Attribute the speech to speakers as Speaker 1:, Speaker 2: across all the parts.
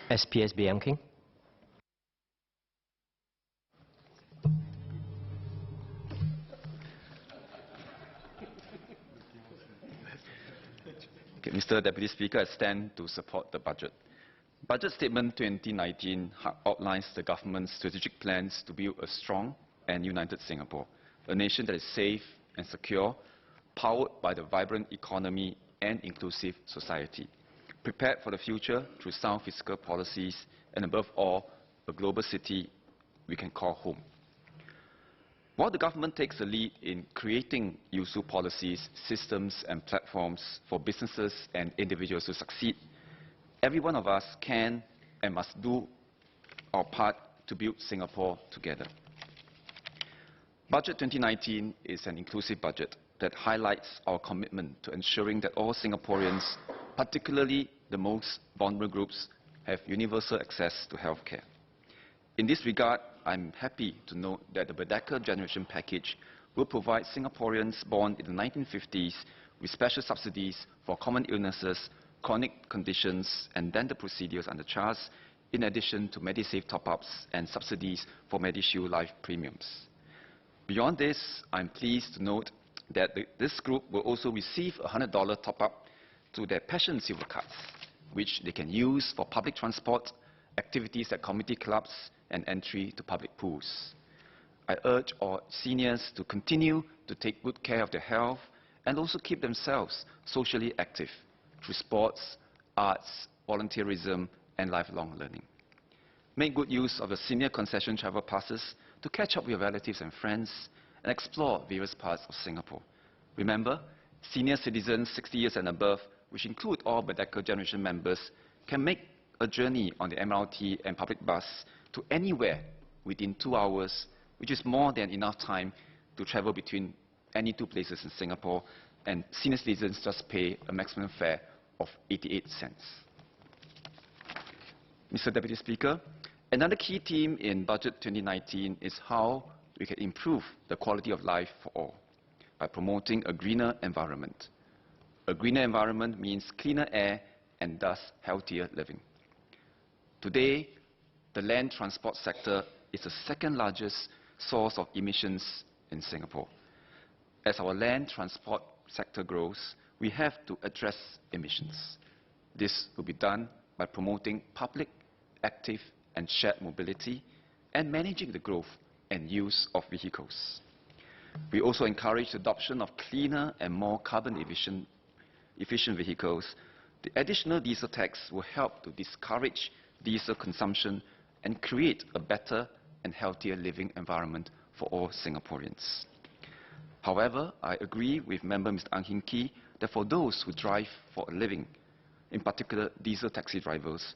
Speaker 1: SPS Baey Yam Keng.
Speaker 2: Okay, Mr. Deputy Speaker, I stand to support the budget. Budget Statement 2019 outlines the government's strategic plans to build a strong and united Singapore, a nation that is safe and secure, powered by the vibrant economy and inclusive society, prepared for the future through sound fiscal policies, and above all, a global city we can call home. While the government takes the lead in creating useful policies, systems and platforms for businesses and individuals to succeed, every one of us can and must do our part to build Singapore together. Budget 2019 is an inclusive budget that highlights our commitment to ensuring that all Singaporeans, particularly the most vulnerable groups, have universal access to healthcare. In this regard, I'm happy to note that the Merdeka Generation Package will provide Singaporeans born in the 1950s with special subsidies for common illnesses, chronic conditions and dental procedures under CHARS, in addition to MediSave top-ups and subsidies for MediShield life premiums. Beyond this, I'm pleased to note that this group will also receive a $100 top-up to their Passion Silver Cards, which they can use for public transport, activities at community clubs, and entry to public pools. I urge all seniors to continue to take good care of their health and also keep themselves socially active through sports, arts, volunteerism, and lifelong learning. Make good use of the senior concession travel passes to catch up with your relatives and friends and explore various parts of Singapore. Remember, senior citizens 60 years and above, which include all Merdeka Generation members, can make a journey on the MRT and public bus to anywhere within 2 hours, which is more than enough time to travel between any two places in Singapore, and senior citizens just pay a maximum fare of 88 cents. Mr. Deputy Speaker, another key theme in Budget 2019 is how we can improve the quality of life for all by promoting a greener environment. A greener environment means cleaner air and thus healthier living. Today, the land transport sector is the second largest source of emissions in Singapore. As our land transport sector grows, we have to address emissions. This will be done by promoting public, active and shared mobility and managing the growth and use of vehicles. We also encourage the adoption of cleaner and more carbon efficient vehicles. The additional diesel tax will help to discourage diesel consumption and create a better and healthier living environment for all Singaporeans. However, I agree with Member Mr. Ang Hin Kee that for those who drive for a living, in particular diesel taxi drivers,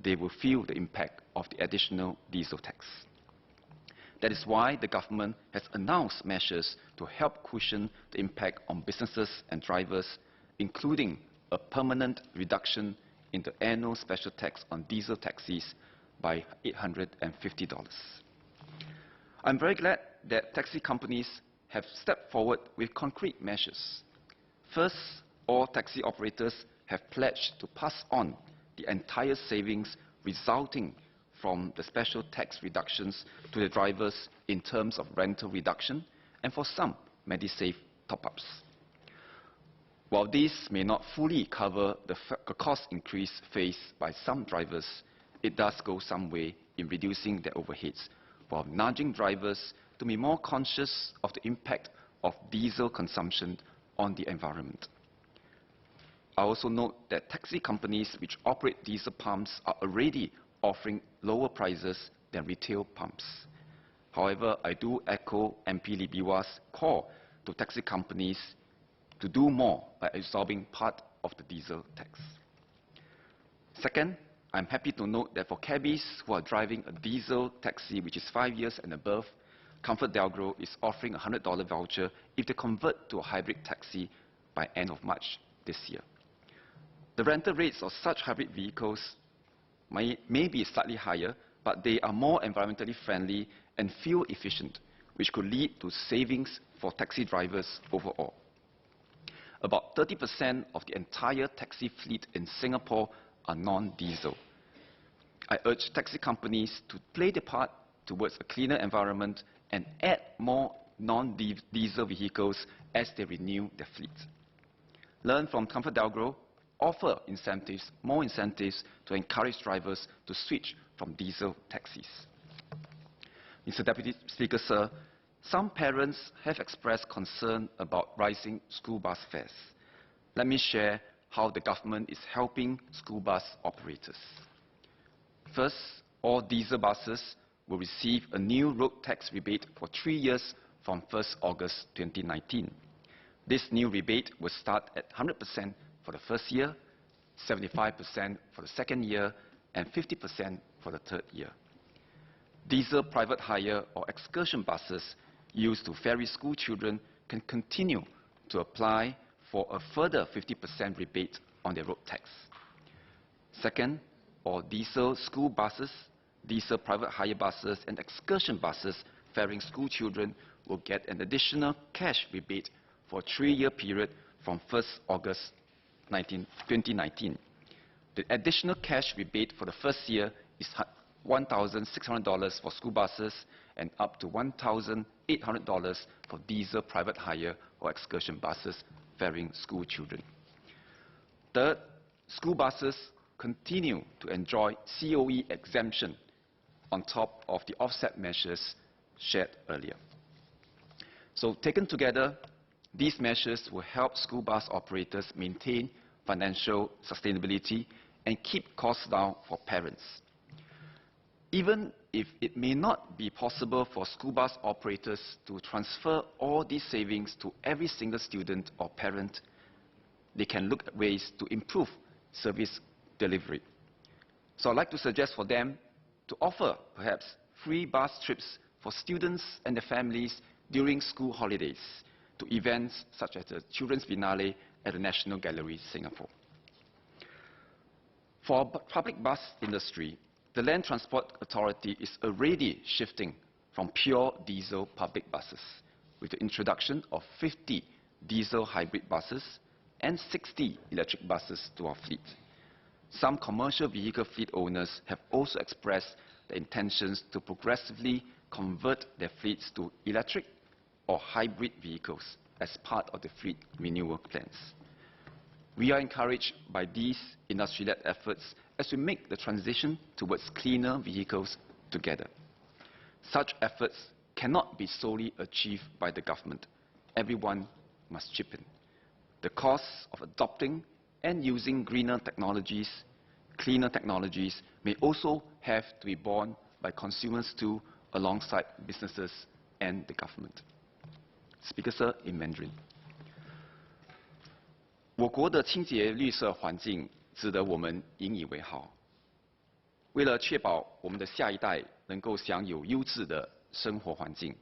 Speaker 2: they will feel the impact of the additional diesel tax. That is why the government has announced measures to help cushion the impact on businesses and drivers, including a permanent reduction in the annual special tax on diesel taxis by $850. I'm very glad that taxi companies have stepped forward with concrete measures. First, all taxi operators have pledged to pass on the entire savings resulting from the special tax reductions to the drivers in terms of rental reduction and for some MediSave top-ups. While this may not fully cover the cost increase faced by some drivers, it does go some way in reducing their overheads, while nudging drivers to be more conscious of the impact of diesel consumption on the environment. I also note that taxi companies which operate diesel pumps are already offering lower prices than retail pumps. However, I do echo MP Lee Biwa's call to taxi companies to do more by absorbing part of the diesel tax. Second, I'm happy to note that for cabbies who are driving a diesel taxi which is 5 years and above, ComfortDelGro is offering a $100 voucher if they convert to a hybrid taxi by end of March this year. The rental rates of such hybrid vehicles may be slightly higher, but they are more environmentally friendly and fuel efficient, which could lead to savings for taxi drivers overall. About 30% of the entire taxi fleet in Singapore are non-diesel. I urge taxi companies to play their part towards a cleaner environment and add more non-diesel vehicles as they renew their fleet. Learn from ComfortDelGro, offer incentives, more incentives to encourage drivers to switch from diesel taxis. Mr. Deputy Speaker, sir, some parents have expressed concern about rising school bus fares. Let me share how the government is helping school bus operators. First, all diesel buses will receive a new road tax rebate for 3 years from 1st August 2019. This new rebate will start at 100% for the first year, 75% for the second year, and 50% for the third year. Diesel private hire or excursion buses used to ferry school children can continue to apply for a further 50% rebate on their road tax. Second, all diesel school buses, diesel private hire buses, and excursion buses ferrying school children will get an additional cash rebate for a 3-year period from 1st August 2019. The additional cash rebate for the first year is $1,600 for school buses and up to $1,800 for diesel private hire or excursion buses ferrying school children. Third, school buses continue to enjoy COE exemption on top of the offset measures shared earlier. So taken together, these measures will help school bus operators maintain financial sustainability and keep costs down for parents. Even if it may not be possible for school bus operators to transfer all these savings to every single student or parent, they can look at ways to improve service delivery. So I'd like to suggest for them to offer perhaps free bus trips for students and their families during school holidays to events such as the Children's Biennale at the National Gallery, Singapore. For our public bus industry, the Land Transport Authority is already shifting from pure diesel public buses with the introduction of 50 diesel hybrid buses and 60 electric buses to our fleet. Some commercial vehicle fleet owners have also expressed their intentions to progressively convert their fleets to electric or hybrid vehicles as part of the fleet renewal plans. We are encouraged by these industry-led efforts as we make the transition towards cleaner vehicles together. Such efforts cannot be solely achieved by the government. Everyone must chip in. The costs of adopting and using greener technologies, cleaner technologies, may also have to be borne by consumers too, alongside businesses and the government. Speaker, sir, in Mandarin. 我国的清洁绿色环境值得我们引以为豪。为了确保我们的下一代能够享有优质的生活环境，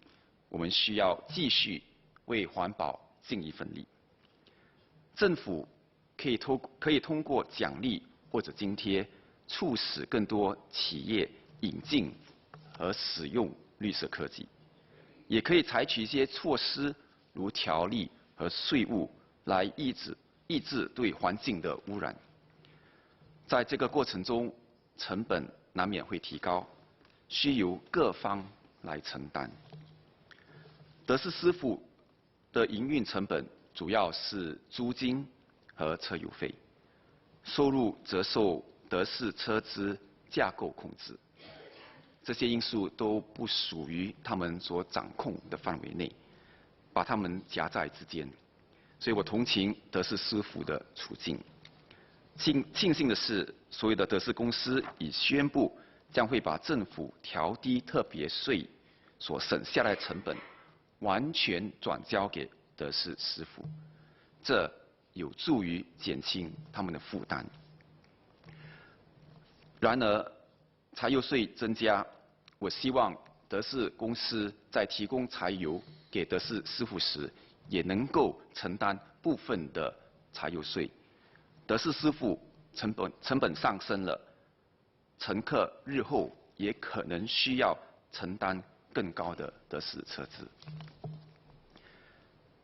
Speaker 2: 我们需要继续为环保尽一份力。政府可以通过奖励或者津贴，促使更多企业引进和使用绿色科技，也可以采取一些措施，如条例和税务，来抑制对环境的污染。在这个过程中，成本难免会提高，需由各方来承担。德士师傅的营运成本主要是租金和车油费，收入则受德士车资架构控制。这些因素都不属于他们所掌控的范围内，把他们夹在之间。所以我同情德士师傅的处境。庆幸的是，所有的德士公司已宣布将会把政府调低特别税所省下来的成本完全转交给德士师傅，这有助于减轻他们的负担。然而，柴油税增加，我希望德士公司在提供柴油给德士师傅时，也能够承担部分的柴油税。德士师傅成本上升了，乘客日后也可能需要承担更高的德士车资。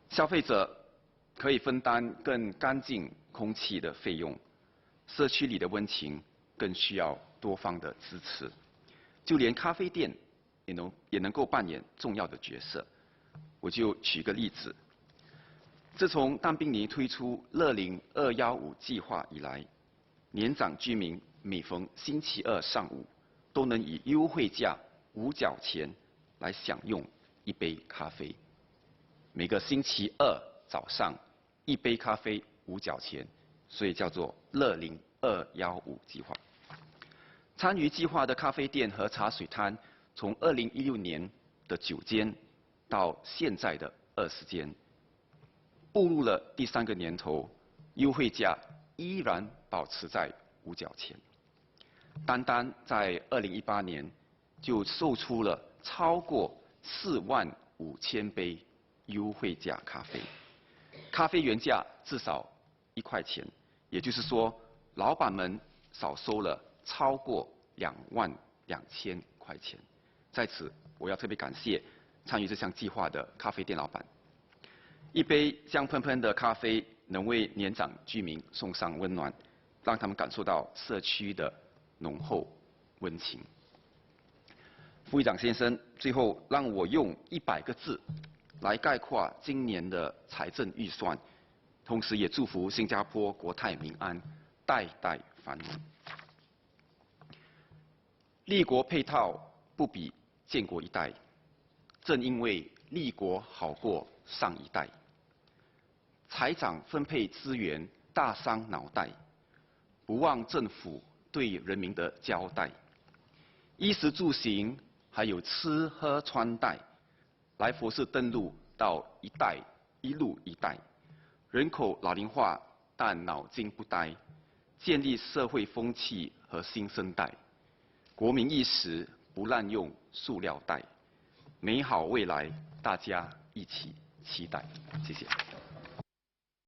Speaker 2: 消费者可以分担更干净空气的费用，社区里的温情更需要多方的支持。就连咖啡店也能够扮演重要的角色。我就举个例子，自从淡滨尼推出乐龄215计划以来，年长居民每逢星期二上午都能以优惠价5角钱来享用一杯咖啡。每个星期二早上一杯咖啡5角钱，所以叫做乐龄215计划。参与计划的咖啡店和茶水摊，从2016年的9间到现在的20间，步入了第3个年头，优惠价依然保持在5角钱。单单在2018年，就售出了超过45000杯优惠价咖啡，咖啡原价至少1块钱，也就是说，老板们少收了超过22000块钱。在此，我要特别感谢参与这项计划的咖啡店老板。一杯香喷喷的咖啡能为年长居民送上温暖，让他们感受到社区的浓厚温情。副议长先生，最后让我用100个字来概括今年的财政预算，同时也祝福新加坡国泰民安，代代繁荣。立国配套不比建国一代，正因为立国好过上一代。财长分配资源大伤脑袋，不忘政府对人民的交代。衣食住行还有吃喝穿戴，来佛寺登陆到一带一路一带，人口老龄化但脑筋不呆，建立社会风气和新生代，国民意识不滥用塑料袋，美好未来大家一起期待。谢谢。